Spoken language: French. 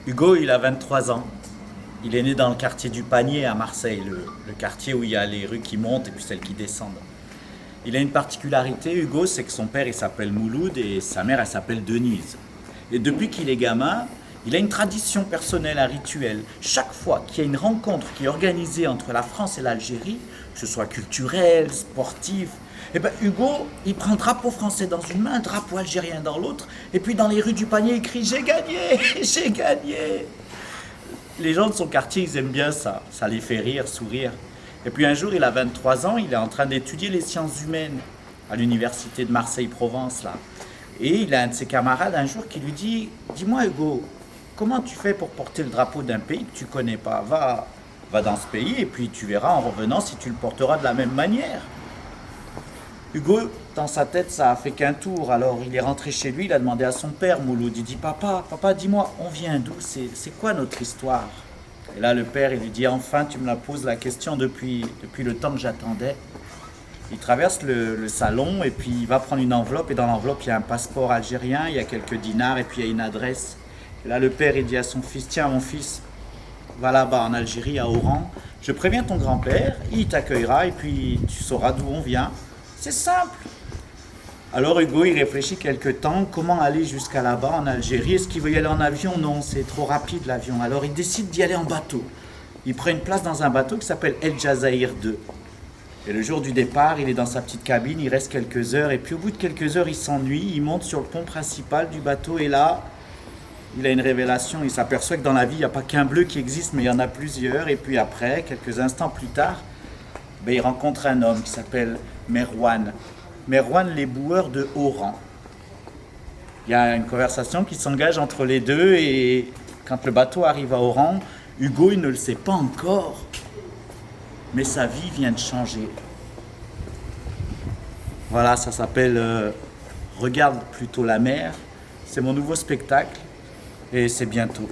Hugo, il a 23 ans. Il est né dans le quartier du Panier à Marseille, le quartier où il y a les rues qui montent et puis celles qui descendent. Il a une particularité, Hugo, c'est que son père il s'appelle Mouloud et sa mère elle s'appelle Denise. Et depuis qu'il est gamin, il a une tradition personnelle, un rituel. Chaque fois qu'il y a une rencontre qui est organisée entre la France et l'Algérie, que ce soit culturel, sportif, et ben Hugo, il prend le drapeau français dans une main, le drapeau algérien dans l'autre, et puis dans les rues du Panier, il crie «J'ai gagné! J'ai gagné!» Les gens de son quartier, ils aiment bien ça. Ça les fait rire, sourire. Et puis un jour, il a 23 ans, il est en train d'étudier les sciences humaines à l'université de Marseille-Provence, là. Et il a un de ses camarades un jour qui lui dit «Dis-moi Hugo, comment tu fais pour porter le drapeau d'un pays que tu connais pas? Va dans ce pays et puis tu verras en revenant si tu le porteras de la même manière.» Hugo, dans sa tête, ça a fait qu'un tour. Alors il est rentré chez lui, il a demandé à son père, Mouloud. Il dit papa, dis-moi, on vient d'où? C'est quoi notre histoire? Et là, le père, il lui dit enfin, tu me la poses la question depuis le temps que j'attendais. Il traverse le salon et puis il va prendre une enveloppe. Et dans l'enveloppe, il y a un passeport algérien, il y a quelques dinars et puis il y a une adresse. Et là, le père, il dit à son fils tiens, mon fils, va là-bas en Algérie, à Oran. Je préviens ton grand-père, il t'accueillera et puis tu sauras d'où on vient. C'est simple. Alors Hugo, il réfléchit quelque temps, comment aller jusqu'à là-bas en Algérie? Est-ce qu'il veut y aller en avion? Non, c'est trop rapide l'avion. Alors il décide d'y aller en bateau. Il prend une place dans un bateau qui s'appelle El Jazair 2. Et le jour du départ, il est dans sa petite cabine, il reste quelques heures. Et puis au bout de quelques heures, il s'ennuie, il monte sur le pont principal du bateau. Et là, il a une révélation. Il s'aperçoit que dans la vie, il n'y a pas qu'un bleu qui existe, mais il y en a plusieurs. Et puis après, quelques instants plus tard, il rencontre un homme qui s'appelle Merwan. Merwan, les boueurs de Oran. Il y a une conversation qui s'engage entre les deux et quand le bateau arrive à Oran, Hugo, il ne le sait pas encore, mais sa vie vient de changer. Voilà, ça s'appelle Regarde plutôt la mer. C'est mon nouveau spectacle et c'est bientôt.